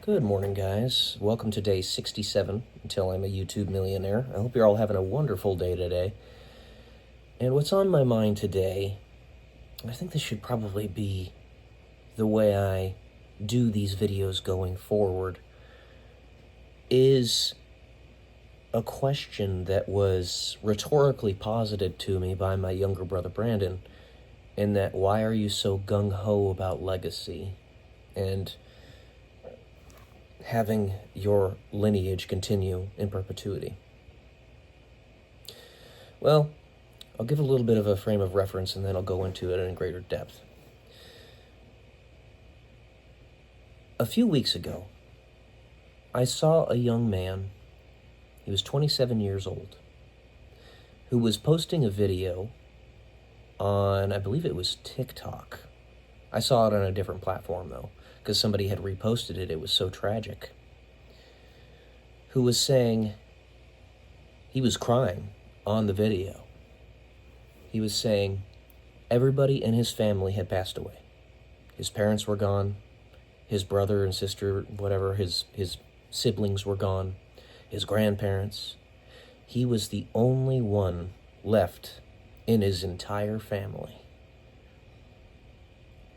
Good morning, guys. Welcome to day 67 until I'm a YouTube millionaire. I hope you're all having a wonderful day today. And what's on my mind today, I think this should probably be the way I do these videos going forward, is a question that was rhetorically posited to me by my younger brother Brandon, in that, why are you so gung-ho about legacy and having your lineage continue in perpetuity? Well, I'll give a little bit of a frame of reference and then I'll go into it in greater depth. A few weeks ago, I saw a young man, he was 27 years old, who was posting a video on, I believe it was TikTok. I saw it on a different platform though, because somebody had reposted it. It was so tragic. Who was saying, he was crying on the video. He was saying everybody in his family had passed away. His parents were gone. His brother and sister, whatever, his siblings were gone. His grandparents. He was the only one left in his entire family.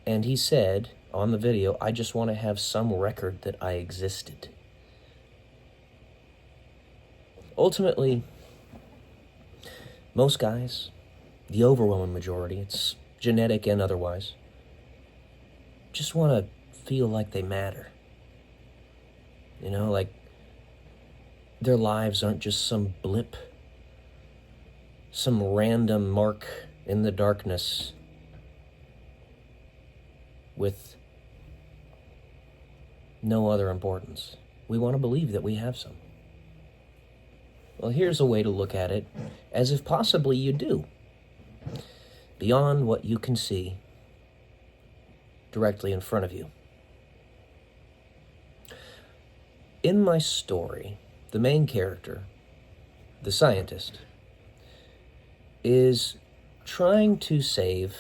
And he said on the video, I just want to have some record that I existed. Ultimately, most guys, the overwhelming majority, it's genetic and otherwise, just want to feel like they matter. You know, like their lives aren't just some blip, some random mark in the darkness with no other importance. We want to believe that we have some. Well, here's a way to look at it, as if possibly you do, beyond what you can see directly in front of you. In my story, the main character, the scientist, is trying to save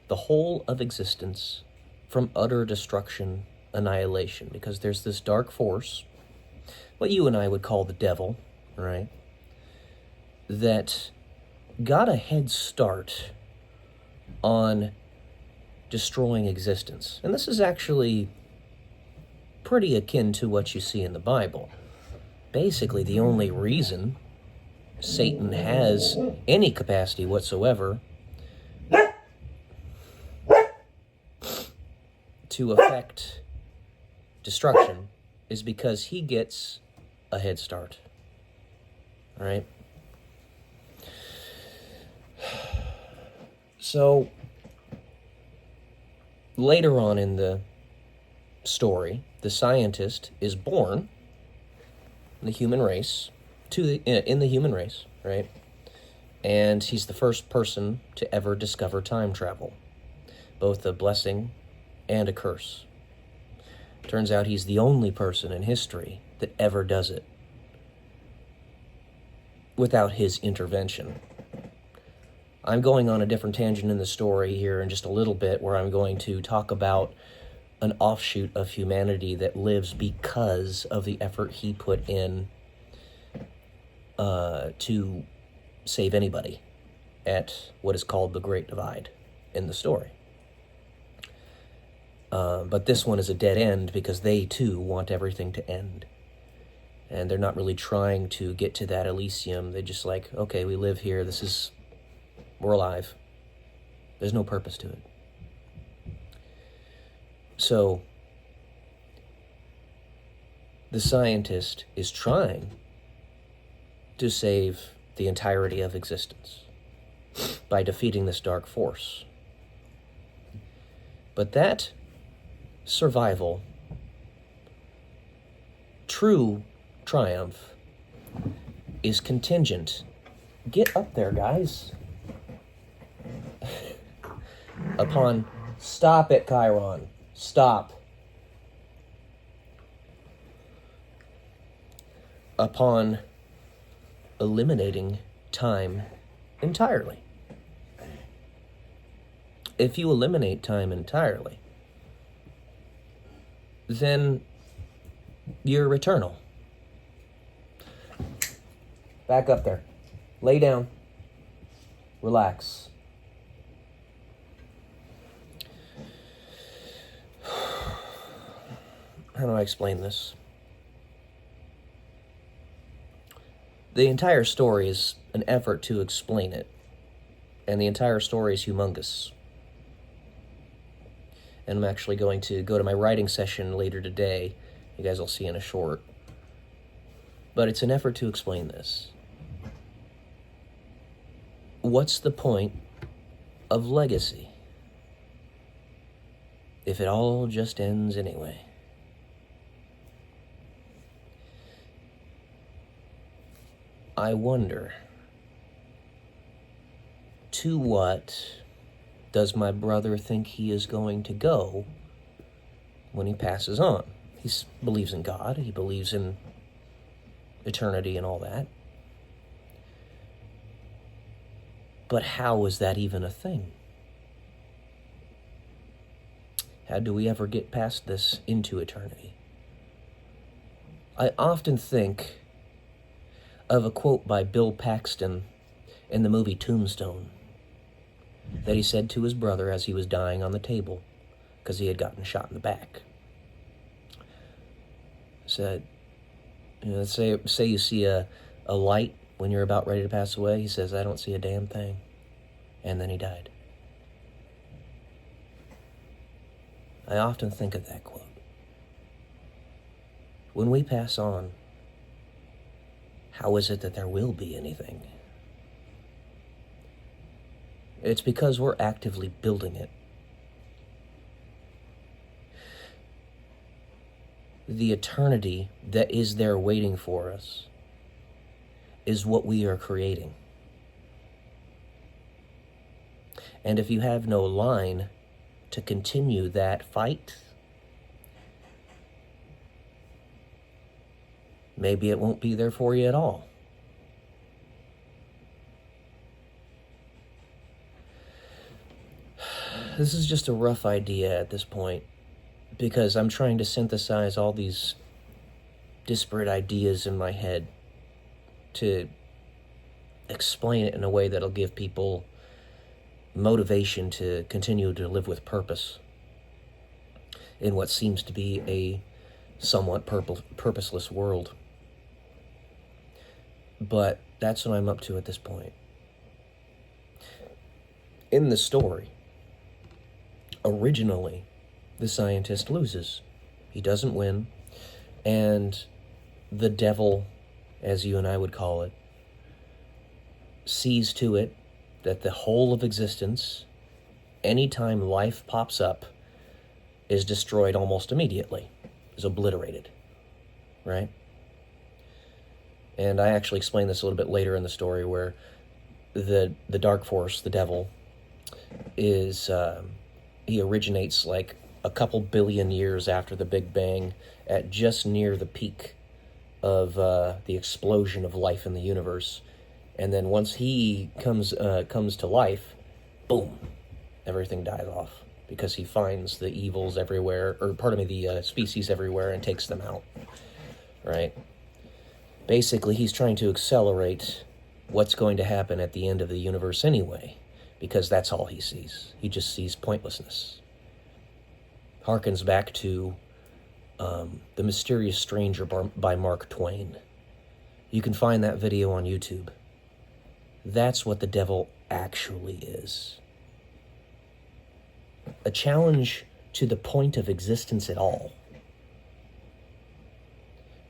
the whole of existence from utter destruction, annihilation, because there's this dark force, what you and I would call the devil, right, that got a head start on destroying existence. And this is actually pretty akin to what you see in the Bible. Basically, the only reason Satan has any capacity whatsoever to affect destruction is because he gets a head start. All right? So, later on in the story, the scientist is born in the human race, in the human race, right? And he's the first person to ever discover time travel, both a blessing and a curse. Turns out he's the only person in history that ever does it without his intervention. I'm going on a different tangent in the story here in just a little bit, where I'm going to talk about an offshoot of humanity that lives because of the effort he put in to save anybody at what is called the Great Divide in the story. But this one is a dead end because they too want everything to end. And they're not really trying to get to that Elysium. They just like, okay, we live here, we're alive. There's no purpose to it. So, the scientist is trying to save the entirety of existence by defeating this dark force. But that survival, true triumph, is contingent. Get up there, guys. Upon, stop it, Chiron. Stop. Upon eliminating time entirely. If you eliminate time entirely, then You're eternal. Back up there. Lay down. Relax. How do I explain this? The entire story is an effort to explain it. And the entire story is humongous. And I'm actually going to go to my writing session later today. You guys will see in a short. But it's an effort to explain this. What's the point of legacy if it all just ends anyway? I wonder, to what does my brother think he is going to go when he passes on? He believes in God, he believes in eternity and all that. But how is that even a thing? How do we ever get past this into eternity? I often think of a quote by Bill Paxton in the movie Tombstone that he said to his brother as he was dying on the table because he had gotten shot in the back. He said, say you see a light when you're about ready to pass away. He says, I don't see a damn thing. And then he died. I often think of that quote. When we pass on, how is it that there will be anything? It's because we're actively building it. The eternity that is there waiting for us is what we are creating. And if you have no line to continue that fight, maybe it won't be there for you at all. This is just a rough idea at this point, because I'm trying to synthesize all these disparate ideas in my head to explain it in a way that'll give people motivation to continue to live with purpose in what seems to be a somewhat purposeless world. But that's what I'm up to at this point. In the story, originally, the scientist loses. He doesn't win, and the devil, as you and I would call it, sees to it that the whole of existence, anytime life pops up, is destroyed almost immediately, is obliterated, right? And I actually explain this a little bit later in the story, where the dark force, the devil, is he originates like a couple billion years after the Big Bang, at just near the peak of the explosion of life in the universe. And then once he comes to life, boom, everything dies off, because he finds the evils everywhere, or the species everywhere, and takes them out, right? Basically, he's trying to accelerate what's going to happen at the end of the universe anyway, because that's all he sees. He just sees pointlessness. Harkens back to The Mysterious Stranger by Mark Twain. You can find that video on YouTube. That's what the devil actually is. A challenge to the point of existence at all.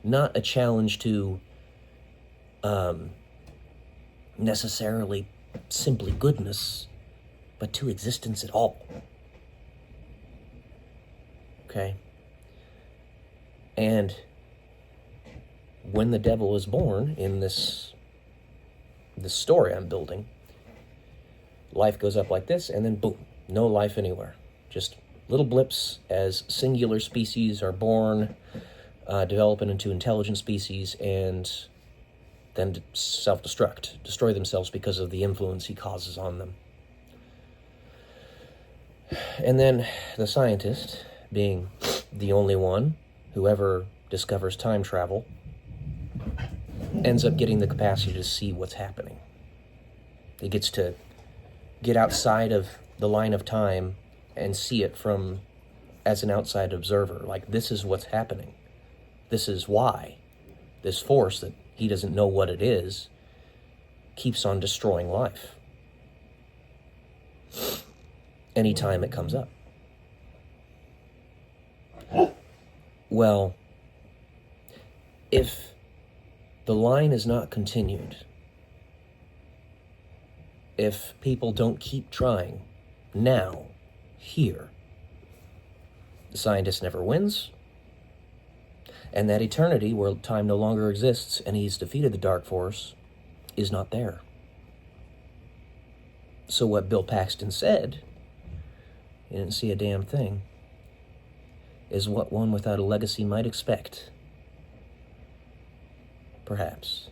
Not a challenge to necessarily simply goodness, but to existence at all. Okay? And when the devil is born in this story I'm building, life goes up like this, and then boom, no life anywhere. Just little blips as singular species are born, developing into intelligent species, and then self-destruct, destroy themselves because of the influence he causes on them. And then the scientist, being the only one who ever discovers time travel, ends up getting the capacity to see what's happening. He gets to get outside of the line of time and see it from as an outside observer. Like, this is what's happening. This is why this force that he doesn't know what it is keeps on destroying life anytime it comes up. Well, if the line is not continued, if people don't keep trying now, here, the scientist never wins, and that eternity where time no longer exists and he's defeated the dark force is not there. So what Bill Paxton said, you didn't see a damn thing, is what one without a legacy might expect. Perhaps.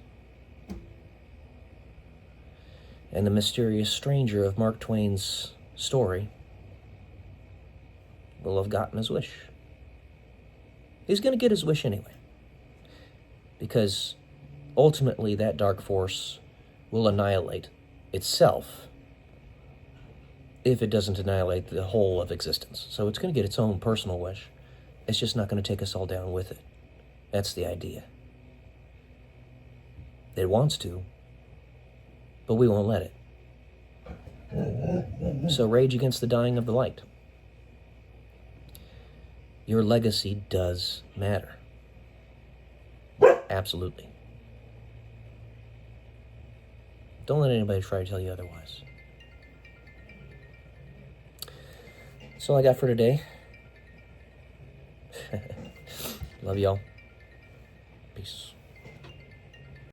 And the mysterious stranger of Mark Twain's story will have gotten his wish. He's going to get his wish anyway. Because ultimately that dark force will annihilate itself if it doesn't annihilate the whole of existence. So it's going to get its own personal wish. It's just not going to take us all down with it. That's the idea. It wants to, but we won't let it. So rage against the dying of the light. Your legacy does matter. Absolutely. Don't let anybody try to tell you otherwise. That's all I got for today. Love y'all. Peace.